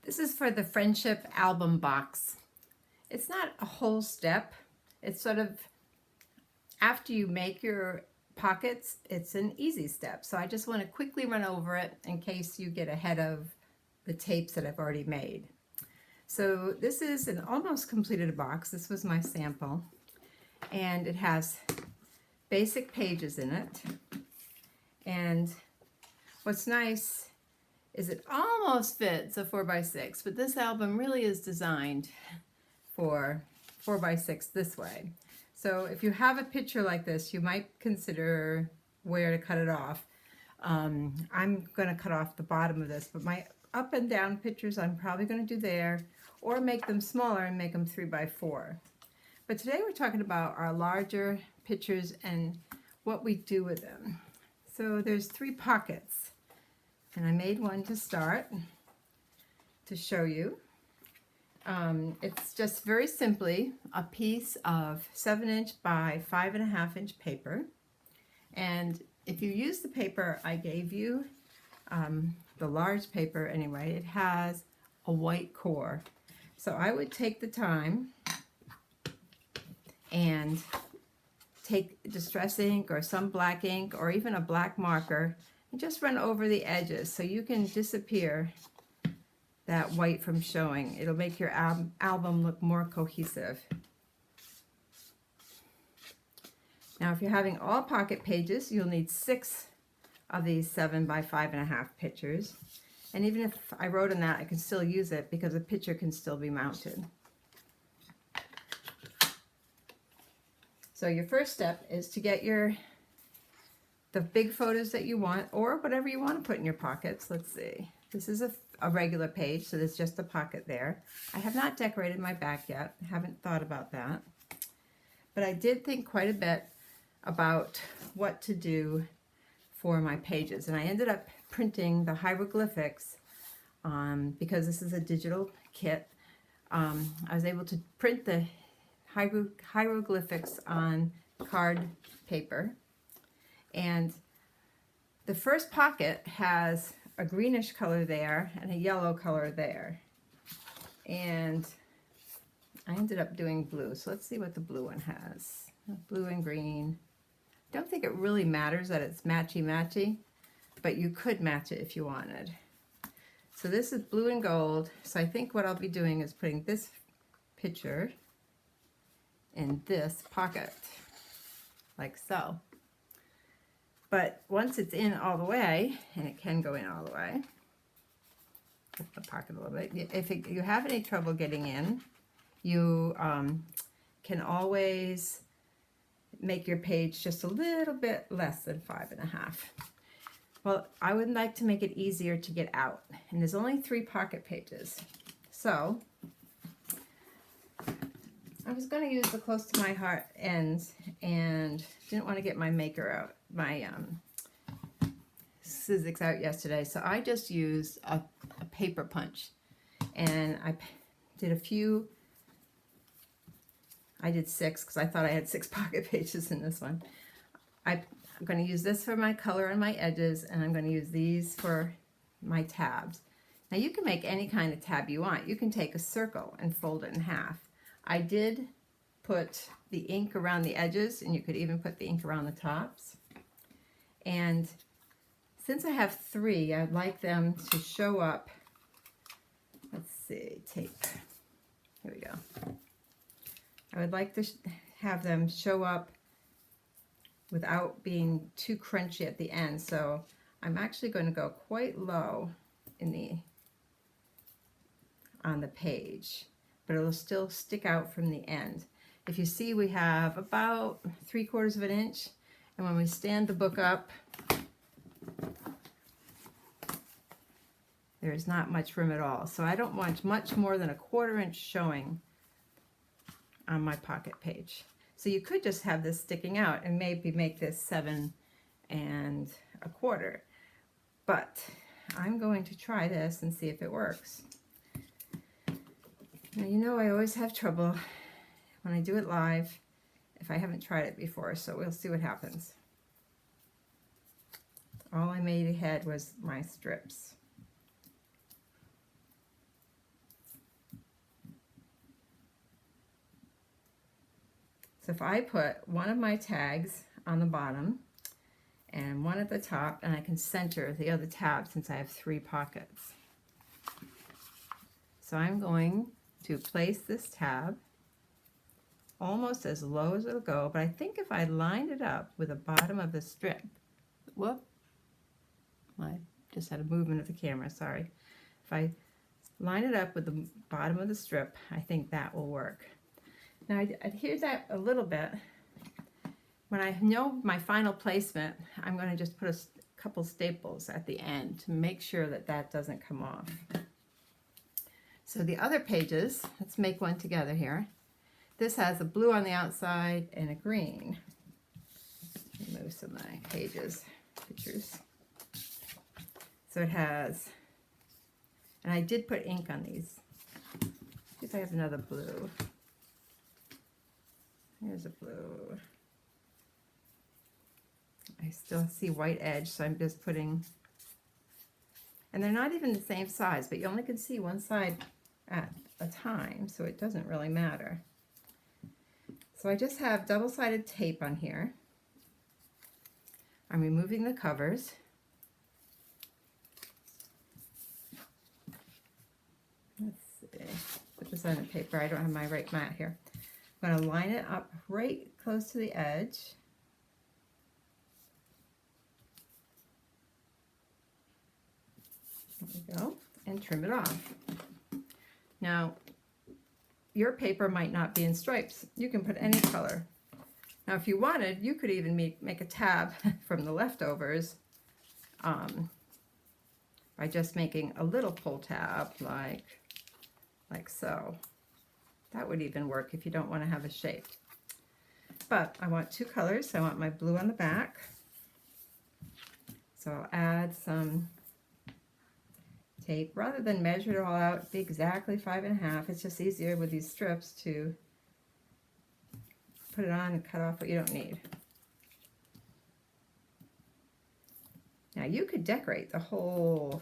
This is for the Friendship album box. It's not a whole step. It's sort of after you make your pockets, it's an easy step. So I just want to quickly run over it in case you get ahead of the tapes that I've already made. So this is an almost completed box. This was my sample. And it has basic pages in it. And what's nice is it almost fits a 4x6, but this album really is designed for 4x6 this way. So if you have a picture like this, you might consider where to cut it off. I'm going to cut off the bottom of this, but my up and down pictures I'm probably going to do there, or make them smaller and make them 3x4. But today we're talking about our larger pictures and what we do with them. So there's 3 pockets, and I made one to start to show you. It's just very simply a piece of 7" by 5.5" paper, and if you use the paper I gave you, the large paper anyway, it has a white core. So I would take the time and take Distress ink or some black ink or even a black marker and just run over the edges so you can disappear that white from showing. It'll make your album look more cohesive. Now if you're having all pocket pages, you'll need 6 of these 7 by 5.5 pictures. And even if I wrote on that, I can still use it because the picture can still be mounted. So your first step is to get the big photos that you want, or whatever you want to put in your pockets. Let's see. This is a regular page, so there's just a pocket there. I have not decorated my back yet. I haven't thought about that. But I did think quite a bit about what to do for my pages. And I ended up printing the hieroglyphics because this is a digital kit. I was able to print the hieroglyphics on card paper. And the first pocket has a greenish color there and a yellow color there. And I ended up doing blue. So let's see what the blue one has. Blue and green. I don't think it really matters that it's matchy-matchy, but you could match it if you wanted. So this is blue and gold. So I think what I'll be doing is putting this picture in this pocket, like so. But once it's in all the way, and it can go in all the way, lift the pocket a little bit. If you have any trouble getting in, you can always make your page just a little bit less than 5.5. Well, I would like to make it easier to get out, and there's only 3 pocket pages. So I was going to use the close to my heart ends and didn't want to get my maker out, my Sizzix out yesterday, so I just used a paper punch, and I did a few. I did 6 because I thought I had 6 pocket pages in this one. I'm going to use this for my color and my edges, and I'm going to use these for my tabs. Now you can make any kind of tab you want. You can take a circle and fold it in half. I did put the ink around the edges, and you could even put the ink around the tops. And since I have 3, I'd like them to show up. Let's see, tape. Here we go. I would like to have them show up without being too crunchy at the end. So I'm actually going to go quite low on the page, but it'll still stick out from the end. If you see, we have about 3/4 of an inch, and when we stand the book up, there's not much room at all. So I don't want much more than a 1/4 inch showing on my pocket page. So you could just have this sticking out and maybe make this 7 1/4. But I'm going to try this and see if it works. Now you know I always have trouble when I do it live if I haven't tried it before, so we'll see what happens. All I made ahead was my strips. So if I put one of my tags on the bottom and one at the top, and I can center the other tab since I have 3 pockets. So I'm going to place this tab almost as low as it'll go, but I think if I lined it up with the bottom of the strip, whoop, I just had a movement of the camera, sorry. If I line it up with the bottom of the strip, I think that will work. Now I'd hear that a little bit. When I know my final placement, I'm going to just put a couple staples at the end to make sure that that doesn't come off. So the other pages, let's make one together here. This has a blue on the outside and a green. Move some of my pictures. So it has, and I did put ink on these. See if I have another blue. Here's a blue. I still see white edge, so I'm just putting, and they're not even the same size, but you only can see one side at a time, so it doesn't really matter. So I just have double-sided tape on here. I'm removing the covers. Let's see, put this on the paper. I don't have my right mat here. I'm going to line it up right close to the edge. There we go, and trim it off. Now, your paper might not be in stripes. You can put any color. Now, if you wanted, you could even make a tab from the leftovers by just making a little pull tab like so. That would even work if you don't want to have a shape. But I want 2 colors. I want my blue on the back. So I'll add some tape. Rather than measure it all out, be exactly 5.5. It's just easier with these strips to put it on and cut off what you don't need. Now you could decorate the whole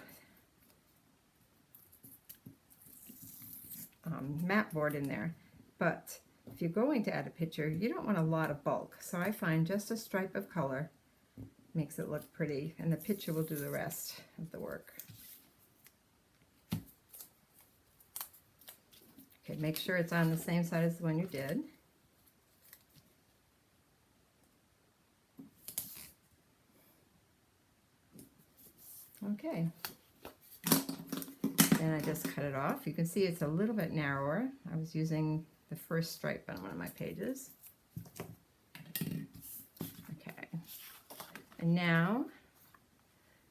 mat board in there, but if you're going to add a picture, you don't want a lot of bulk. So I find just a stripe of color makes it look pretty, and the picture will do the rest of the work. Okay, make sure it's on the same side as the one you did. Okay. Then I just cut it off. You can see it's a little bit narrower. I was using the first stripe on one of my pages. Okay. And now,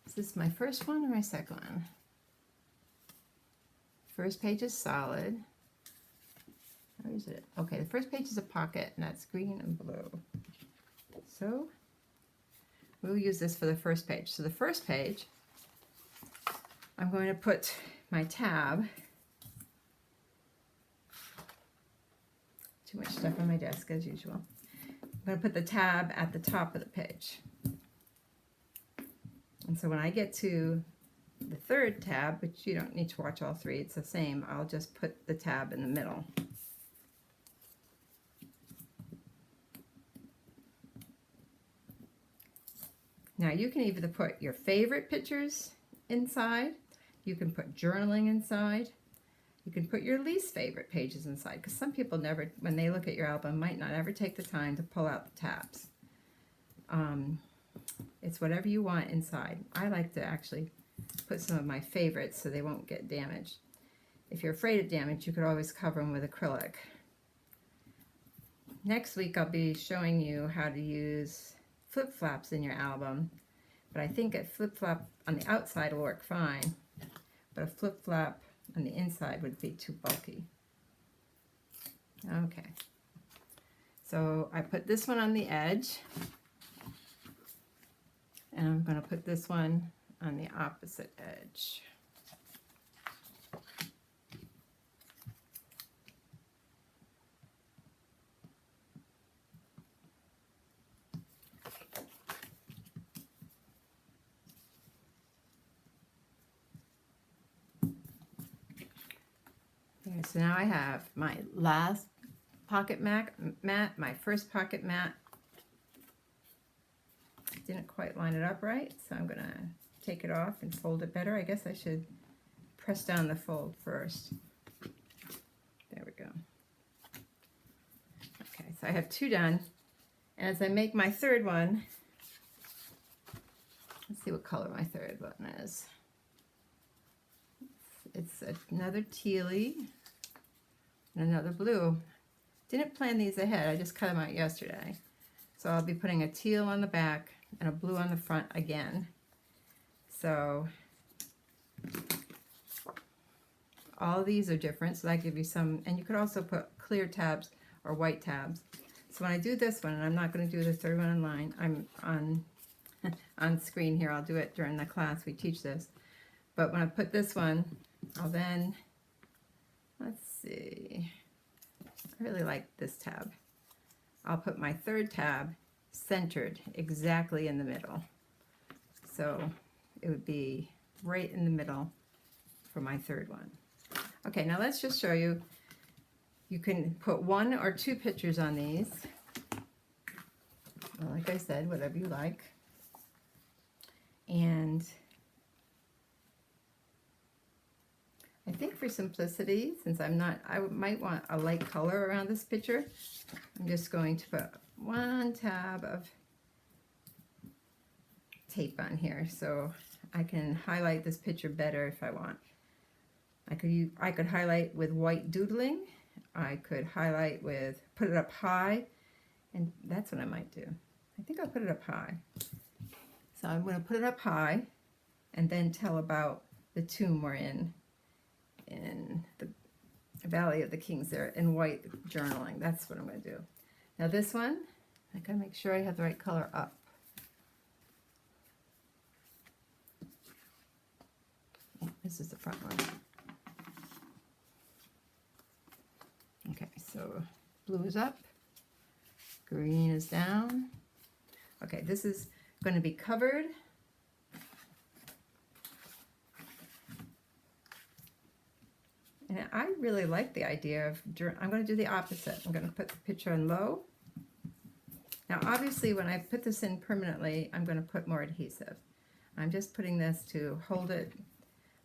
is this my first one or my second one? First page is solid. Where is it? Okay, the first page is a pocket, and that's green and blue. So we'll use this for the first page. So the first page, I'm going to put my tab. Too much stuff on my desk as usual. I'm going to put the tab at the top of the page. And so when I get to the third tab, which you don't need to watch all 3, it's the same, I'll just put the tab in the middle. Now you can either put your favorite pictures inside, you can put journaling inside, you can put your least favorite pages inside, because some people never, when they look at your album, might not ever take the time to pull out the tabs. It's whatever you want inside. I like to actually put some of my favorites so they won't get damaged. If you're afraid of damage, you could always cover them with acrylic. Next week I'll be showing you how to use flip-flaps in your album, but I think a flip-flap on the outside will work fine, but a flip-flap on the inside would be too bulky. Okay, so I put this one on the edge, and I'm going to put this one on the opposite edge. So now I have my last pocket mat, my first pocket mat. Didn't quite line it up right, so I'm gonna take it off and fold it better. I guess I should press down the fold first. There we go. Okay, so I have 2 done. And as I make my third one, let's see what color my third one is. It's another tealy and another blue. Didn't plan these ahead, I just cut them out yesterday. So I'll be putting a teal on the back and a blue on the front again. So all these are different, so that gives you some, and you could also put clear tabs or white tabs. So when I do this one, and I'm not going to do the third one in line, I'm on screen here, I'll do it during the class, we teach this. But when I put this one, I'll then, let's see, I really like this tab. I'll put my third tab centered exactly in the middle. So it would be right in the middle for my third one. Okay, now let's just show you. You can put 1 or 2 pictures on these. Well, like I said, whatever you like. And I think for simplicity, since I might want a light color around this picture, I'm just going to put 1 tab of tape on here so I can highlight this picture better if I want. I could highlight with white doodling. I could highlight with, put it up high, and that's what I might do. I think I'll put it up high. So I'm going to put it up high and then tell about the tomb we're in the Valley of the Kings there in white journaling. That's what I'm going to do. Now this one, I got to make sure I have the right color up. Yeah, this is the front one. Okay, so blue is up, green is down. Okay, this is going to be covered. And I really like the idea of, I'm going to do the opposite. I'm going to put the picture on low. Now obviously when I put this in permanently, I'm going to put more adhesive. I'm just putting this to hold it.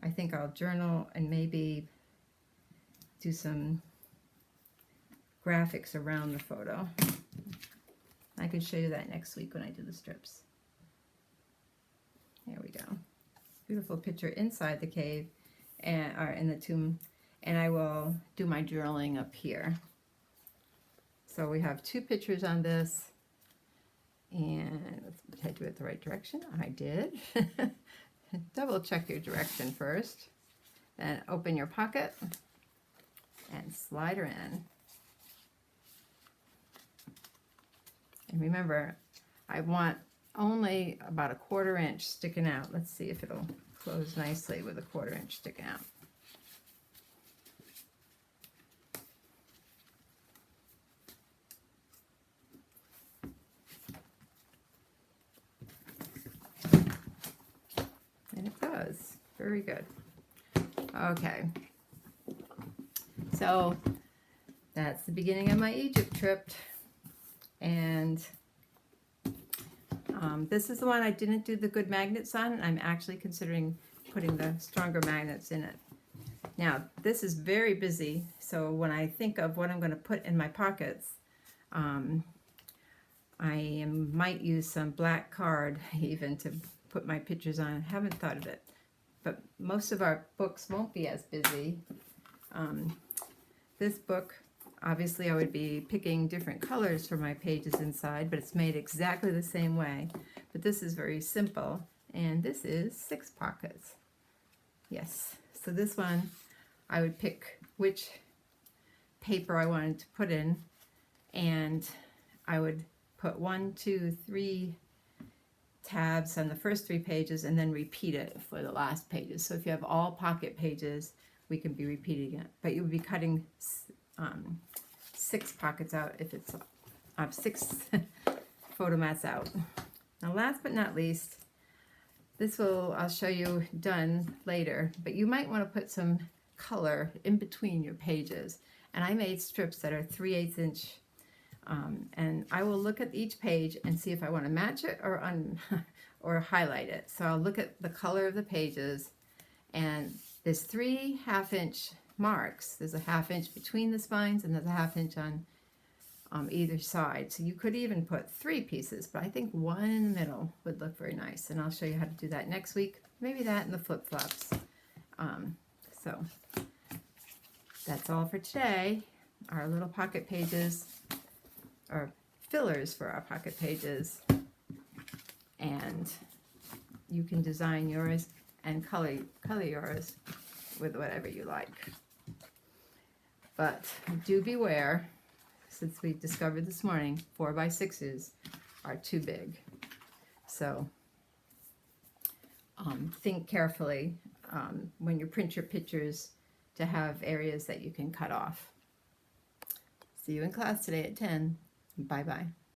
I think I'll journal and maybe do some graphics around the photo. I can show you that next week when I do the strips. There we go. Beautiful picture inside the cave, or in the tomb, and I will do my journaling up here. So we have 2 pictures on this, and did I do it the right direction? I did. Double check your direction first, then open your pocket and slide her in. And remember, I want only about a 1/4 inch sticking out. Let's see if it'll close nicely with a 1/4 inch sticking out. And it does. Very good. Okay. So that's the beginning of my Egypt trip. And this is the one I didn't do the good magnets on, and I'm actually considering putting the stronger magnets in it. Now, this is very busy, so when I think of what I'm going to put in my pockets, might use some black card even to put my pictures on. I haven't thought of it, but most of our books won't be as busy. This book, obviously I would be picking different colors for my pages inside, but it's made exactly the same way. But this is very simple, and this is 6 pockets. Yes, so this one I would pick which paper I wanted to put in, and I would put 1, 2, 3 tabs on the first 3 pages and then repeat it for the last pages. So if you have all pocket pages, we can be repeating it, but you would be cutting 6 pockets out if it's 6 photo mats out. Now last but not least, I'll show you done later, but you might want to put some color in between your pages. And I made strips that are 3/8 inch. And I will look at each page and see if I want to match it or or highlight it. So I'll look at the color of the pages, and there's 3 1/2 inch marks. There's a 1/2 inch between the spines, and there's a 1/2 inch on either side. So you could even put 3 pieces, but I think one in the middle would look very nice. And I'll show you how to do that next week. Maybe that and the flip-flops. So that's all for today. Our little pocket pages are fillers for our pocket pages. And you can design yours and color yours with whatever you like. But do beware, since we discovered this morning, 4x6s are too big. So think carefully when you print your pictures to have areas that you can cut off. See you in class today at 10. Bye-bye.